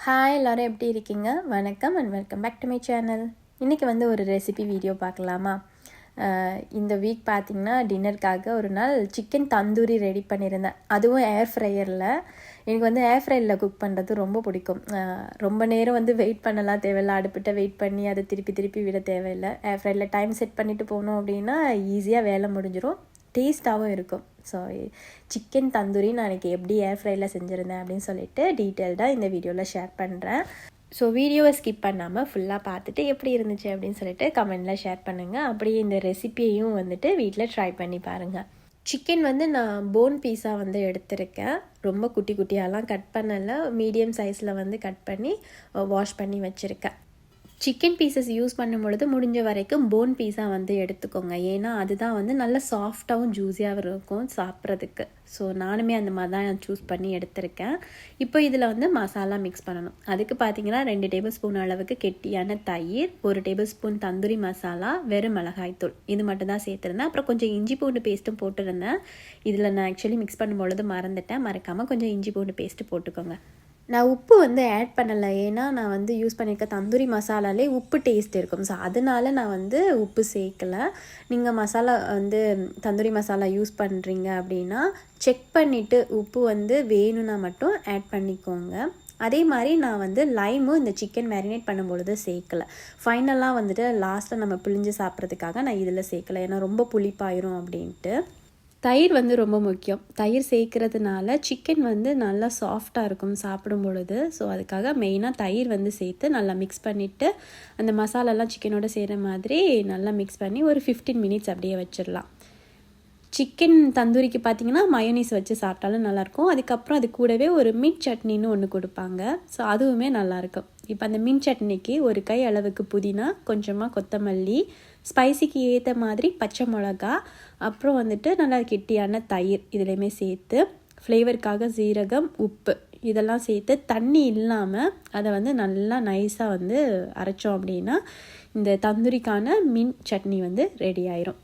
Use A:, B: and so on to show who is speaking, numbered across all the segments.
A: Hi எல்லோரும் எப்படி இருக்கீங்க? வணக்கம் and welcome back to my channel. இன்றைக்கி ஒரு ரெசிபி வீடியோ பார்க்கலாமா? இந்த வீக் பார்த்திங்கன்னா டின்னருக்காக ஒரு நாள் சிக்கன் தந்தூரி ரெடி பண்ணியிருந்தேன். அதுவும் ஏர் ஃப்ரையரில். எனக்கு ஏர் ஃப்ரையரில் குக் பண்ணுறது ரொம்ப பிடிக்கும். ரொம்ப நேரம் வெயிட் பண்ணலாம் தேவையில்லை, அடுப்பிட்ட வெயிட் பண்ணி அதை திருப்பி விட தேவையில்லை. ஏர் ஃப்ரையரில் டைம் செட் பண்ணிவிட்டு போனோம் அப்படின்னா ஈஸியாக வேலை முடிஞ்சிடும், டேஸ்ட்டாகவும் இருக்கும். ஸோ சிக்கன் தந்தூரி நான் இன்றைக்கி எப்படி ஏர் ஃப்ரையில் செஞ்சுருந்தேன் அப்படின்னு சொல்லிட்டு டீட்டெயில்டாக இந்த வீடியோவில் ஷேர் பண்ணுறேன். ஸோ வீடியோவை ஸ்கிப் பண்ணாமல் ஃபுல்லாக பார்த்துட்டு எப்படி இருந்துச்சு அப்படின்னு சொல்லிட்டு கமெண்டில் ஷேர் பண்ணுங்கள். அப்படியே இந்த ரெசிபியையும் வீட்டில் ட்ரை பண்ணி பாருங்கள். சிக்கன் நான் போன் பீஸாக எடுத்திருக்கேன். ரொம்ப குட்டி குட்டியாலாம் கட் பண்ணலை, மீடியம் சைஸில் கட் பண்ணி வாஷ் பண்ணி வச்சுருக்கேன். சிக்கன் பீசஸ் யூஸ் பண்ணும் பொழுது முடிஞ்ச வரைக்கும் போன் பீஸாக எடுத்துக்கோங்க. ஏன்னா அதுதான் நல்ல சாஃப்டாகவும் ஜூஸியாகவும் இருக்கும் சாப்பிட்றதுக்கு. ஸோ நானுமே அந்த மாதிரி தான் சூஸ் பண்ணி எடுத்திருக்கேன். இப்போ இதில் மசாலா மிக்ஸ் பண்ணணும். அதுக்கு பார்த்தீங்கன்னா 2 டேபிள் ஸ்பூன் அளவுக்கு கெட்டியான தயிர், 1 டேபிள் ஸ்பூன் தந்தூரி மசாலா, வெறும் மிளகாய்த்தூள், இது மட்டும் தான் சேர்த்துருந்தேன். அப்புறம் கொஞ்சம் இஞ்சி பூண்டு பேஸ்ட்டும் போட்டுருந்தேன். இதில் நான் ஆக்சுவலி மிக்ஸ் பண்ணும்பொழுது மறந்துட்டேன். மறக்காமல் கொஞ்சம் இஞ்சி பூண்டு பேஸ்ட்டு போட்டுக்கோங்க. நான் உப்பு ஆட் பண்ணலை, ஏன்னா நான் யூஸ் பண்ணியிருக்க தந்தூரி மசாலாலே உப்பு டேஸ்ட் இருக்கும். ஸோ அதனால நான் உப்பு சேர்க்கலை. நீங்கள் மசாலா தந்தூரி மசாலா யூஸ் பண்ணுறீங்க அப்படின்னா செக் பண்ணிவிட்டு உப்பு வேணும்னா மட்டும் ஆட் பண்ணிக்கோங்க. அதே மாதிரி நான் லைமும் இந்த சிக்கன் மேரினேட் பண்ணும்பொழுது சேர்க்கலை. ஃபைனலாக லாஸ்ட்டில் நம்ம பிழிஞ்சு சாப்பிட்றதுக்காக நான் இதில் சேர்க்கலை, ஏன்னா ரொம்ப புளிப்பாயிரும் அப்படின்ட்டு. தயிர் ரொம்ப முக்கியம். தயிர் சேர்க்கறதுனால சிக்கன் நல்லா சாஃப்டாக இருக்கும் சாப்பிடும் பொழுது. ஸோ அதுக்காக மெயினாக தயிர் சேர்த்து நல்லா மிக்ஸ் பண்ணிவிட்டு அந்த மசாலாலாம் சிக்கனோட செய்கிற மாதிரி நல்லா மிக்ஸ் பண்ணி ஒரு 15 மினிட்ஸ் அப்படியே வச்சிடலாம். சிக்கன் தந்தூரிக்கு பார்த்திங்கன்னா மயோனீஸ் வச்சு சாப்பிட்டாலும் நல்லாயிருக்கும். அதுக்கப்புறம் அது கூடவே ஒரு மின்ட் சட்னின்னு ஒன்று கொடுப்பாங்க. ஸோ அதுவுமே நல்லாயிருக்கும். இப்போ அந்த மின்ட் சட்னிக்கு ஒரு கை அளவுக்கு புதினா, கொஞ்சமாக கொத்தமல்லி, ஸ்பைசிக்கு ஏற்ற மாதிரி பச்சை மிளகா, அப்புறம் நல்லா கெட்டியான தயிர் இதுலேயுமே சேர்த்து, ஃப்ளேவருக்காக சீரகம், உப்பு இதெல்லாம் சேர்த்து தண்ணி இல்லாமல் அதை நல்லா நைஸாக அரைச்சோம் அப்படின்னா இந்த தந்தூரிக்கான மின்ட் சட்னி ரெடி ஆயிரும்.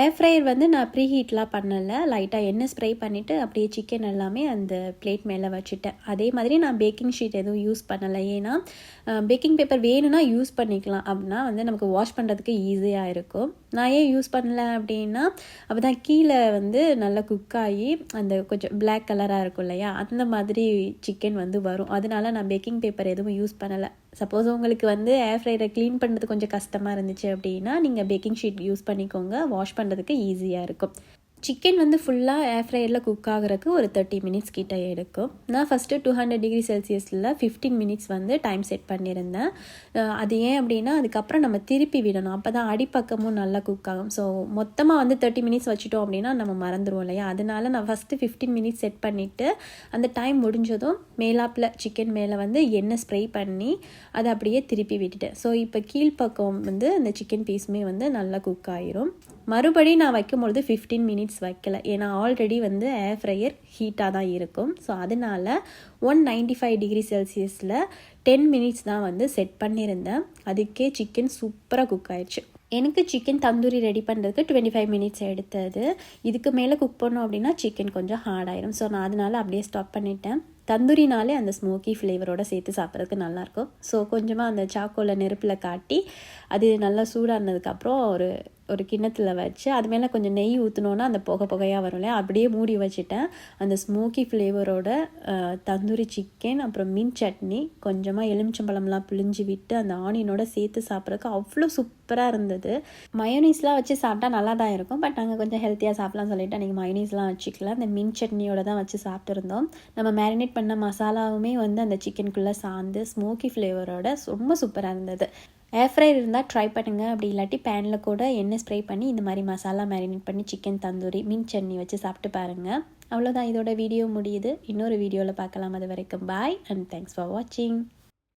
A: ஏர் ஃப்ரையர் நான் ப்ரீ ஹீட்லாம் பண்ணலை, லைட்டாக எண்ணெய் ஸ்ப்ரே பண்ணிவிட்டு அப்படியே சிக்கன் எல்லாமே அந்த பிளேட் மேலே வச்சுட்டேன். அதே மாதிரி நான் பேக்கிங் ஷீட் எதுவும் யூஸ் பண்ணலை, ஏன்னா பேக்கிங் பேப்பர் வேணும்னா யூஸ் பண்ணிக்கலாம். அப்படின்னா நமக்கு வாஷ் பண்ணுறதுக்கு ஈஸியாக இருக்கும். நான் ஏன் யூஸ் பண்ணலை அப்படின்னா அப்போ தான் கீழே நல்லா குக் ஆகி அந்த கொஞ்சம் பிளாக் கலராக இருக்கும் இல்லையா, அந்த மாதிரி சிக்கன் வரும். அதனால நான் பேக்கிங் பேப்பர் எதுவும் யூஸ் பண்ணலை. சப்போஸ் உங்களுக்கு ஏர் ஃப்ரையரை க்ளீன் பண்ணுறது கொஞ்சம் கஷ்டமாக இருந்துச்சு அப்படின்னா நீங்கள் பேக்கிங் ஷீட் யூஸ் பண்ணிக்கோங்க, வாஷ் பண்ணுறதுக்கு ஈஸியாக இருக்கும். சிக்கன் ஃபுல்லாக ஏர் ஃப்ரையரில் குக் ஆகிறதுக்கு ஒரு 30 மினிட்ஸ் கிட்டே எடுக்கும். நான் ஃபஸ்ட்டு 200 டிகிரி செல்சியஸில் 15 மினிட்ஸ் டைம் செட் பண்ணியிருந்தேன். அது ஏன் அப்படின்னா அதுக்கப்புறம் நம்ம திருப்பி விடணும், அப்போ தான் அடிப்பக்கமும் நல்லா குக் ஆகும். ஸோ மொத்தமாக 30 மினிட்ஸ் வச்சுட்டோம் அப்படின்னா நம்ம மறந்துடுவோம் இல்லையா, அதனால நான் ஃபஸ்ட்டு 15 மினிட்ஸ் செட் பண்ணிவிட்டு அந்த டைம் முடிஞ்சதும் மேலாப்பில் சிக்கன் மேலே எண்ணெய் ஸ்ப்ரே பண்ணி அதை அப்படியே திருப்பி விட்டுட்டேன். ஸோ இப்போ கீழ்ப்பக்கம் அந்த சிக்கன் பீஸுமே நல்லா குக் ஆயிரும். மறுபடி நான் வைக்கும்பொழுது 15 மினிட்ஸ் வைக்கல, ஏன்னா ஆல்ரெடி ஏர் ஃப்ரையர் ஹீட்டாக தான் இருக்கும். ஸோ அதனால் 195 டிகிரி செல்சியஸில் 10 மினிட்ஸ் தான் செட் பண்ணியிருந்தேன். அதுக்கே சிக்கன் சூப்பராக குக் ஆயிடுச்சு. எனக்கு சிக்கன் தந்தூரி ரெடி பண்ணுறதுக்கு 25 மினிட்ஸ் எடுத்தது. இதுக்கு மேலே குக் பண்ணோம் அப்படின்னா சிக்கன் கொஞ்சம் ஹார்ட் ஆயிரும். ஸோ நான் அதனால் அப்படியே ஸ்டாப் பண்ணிட்டேன். தந்தூரினாலே அந்த ஸ்மோக்கி ஃப்ளேவரோடு சேர்த்து சாப்பிட்றதுக்கு நல்லாயிருக்கும். ஸோ கொஞ்சமாக அந்த சாக்கோலை நெருப்பில் காட்டி அது நல்லா சூடானதுக்கப்புறம் ஒரு கிண்ணத்தில் வச்சு அது மேலே கொஞ்சம் நெய் ஊற்றினோன்னா அந்த புகையாக வரும் இல்லையா, அப்படியே மூடி வச்சுட்டேன். அந்த ஸ்மோக்கி ஃப்ளேவரோட தந்தூரி சிக்கன், அப்புறம் மீன் சட்னி, கொஞ்சமாக எலுமிச்சம்பழம்லாம் பிழிஞ்சு விட்டு அந்த ஆனியனோட சேர்த்து சாப்பிட்றதுக்கு அவ்வளோ சூப்பராக இருந்தது. மயோனீஸ்லாம் வச்சு சாப்பிட்டா நல்லா தான் இருக்கும், பட் நாங்கள் கொஞ்சம் ஹெல்த்தியாக சாப்பிட்லாம்னு சொல்லிட்டு அன்றைக்கி மயோனீஸ்லாம் வச்சுக்கல, அந்த மீன் சட்னியோட தான் வச்சு சாப்பிட்டுருந்தோம். நம்ம மேரினேட் பண்ண மசாலாவுமே அந்த சிக்கனுக்குள்ளே சார்ந்து ஸ்மோக்கி ஃப்ளேவரோட ரொம்ப சூப்பராக இருந்தது. ஏர் ஃப்ரையர் இருந்தால் ட்ரை பண்ணுங்கள். அப்படி இல்லாட்டி பேனில் கூட எண்ணெய் ஸ்ப்ரே பண்ணி இந்த மாதிரி மசாலா மேரினேட் பண்ணி சிக்கன் தந்தூரி மீன் சட்னி வச்சு சாப்பிட்டு பாருங்கள். அவ்வளோதான், இதோட வீடியோ முடியுது. இன்னொரு வீடியோவில் பார்க்கலாம். அது வரைக்கும் பாய் அண்ட் தேங்க்ஸ் ஃபார் வாட்சிங்.